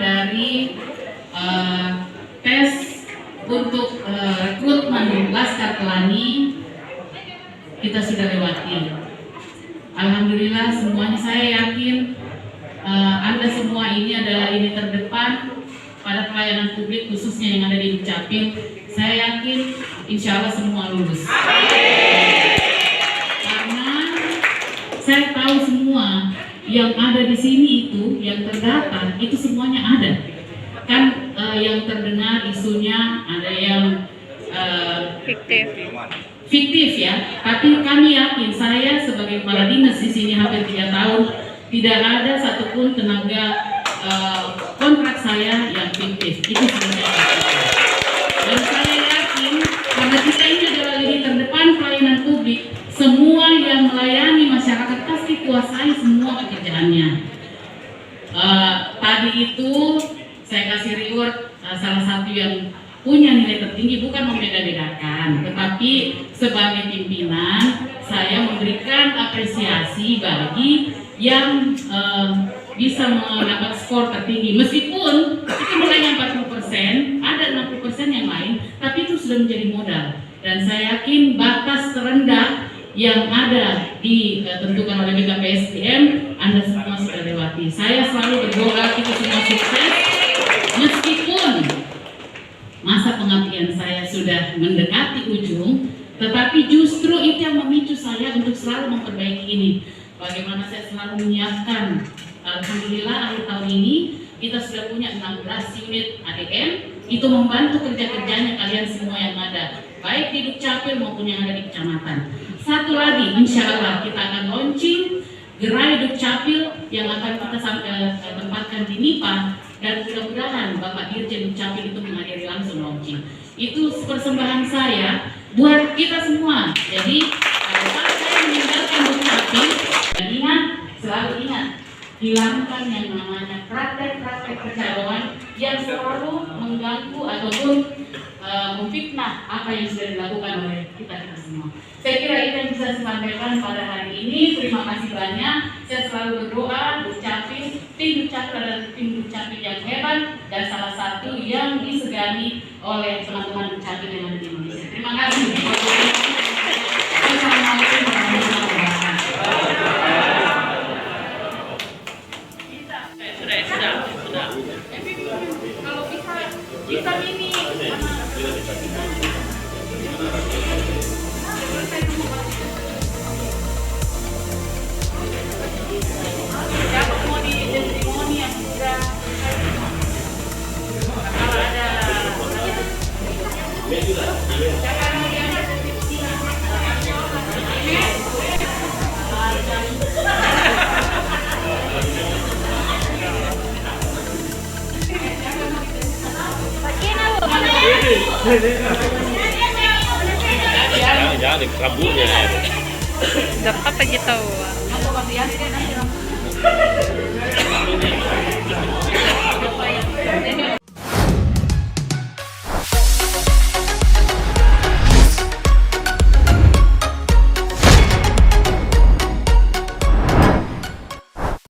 dari tes untuk rekrutmen Laskar Pelangi kita sudah lewati. Alhamdulillah semuanya, saya yakin Anda semua ini adalah ini terdepan pada pelayanan publik khususnya yang ada di Dukcapil. Saya yakin insya Allah semua lulus. Karena saya tahu semua yang ada di sini itu, yang terdaftar itu semuanya ada. Kan yang terdengar isunya ada yang fiktif ya, tapi kami yakin, saya sebagai kepala dinas di sini hampir 3 tahun, tidak ada satupun tenaga kontrak saya yang fiktif. Itu sudah. Dan saya yakin karena kita ini adalah lini terdepan pelayanan publik, semua yang melayani masyarakat pasti kuasai semua pekerjaannya. Tadi itu saya kasih reward salah satu yang punya nilai tertinggi, bukan membeda-bedakan, tetapi sebagai pimpinan saya memberikan apresiasi bagi yang bisa mendapat skor tertinggi, meskipun itu nilainya 40%, ada 60% yang lain, tapi itu sudah menjadi modal. Dan saya yakin batas terendah yang ada ditentukan oleh BKPSDM Anda semua sudah lewati. Saya selalu berdoa kita semua sukses, meskipun masa pengabdian saya sudah mendekati ujung, tetapi justru itu yang memicu saya untuk selalu memperbaiki ini. Bagaimana saya selalu menyiapkan. Alhamdulillah akhir tahun ini kita sudah punya 16 unit ADM, itu membantu kerja-kerjanya kalian semua yang ada, baik di Dukcapil maupun yang ada di kecamatan. Satu lagi, insya Allah kita akan launching gerai Dukcapil yang akan kita tempatkan di NIPA, dan mudah-mudahan Bapak Dirjen Dukcapil itu menghadiri langsung launching. Itu persembahan saya buat kita semua. Jadi kalau saya meninggalkan Dukcapil, dan ingat, selalu ingat, hilangkan yang namanya praktek-praktek percaloan yang selalu mengganggu ataupun memfitnah apa yang sudah dilakukan oleh kita semua. Saya kira itu yang bisa saya sampaikan pada hari ini. Terima kasih banyak. Saya selalu berdoa Dukcapil, tim Dukcapil adalah tim Dukcapil yang hebat dan salah satu yang disegani oleh teman-teman Dukcapil yang ada di Indonesia. Terima kasih. Assalamualaikum warahmatullahi wabarakatuh. Sudah. Kalau bisa mini. Siapa mau di testimoni yang sudah kalau ada jangan mau diangkat jangan rambutnya dapat aja tahu. Aku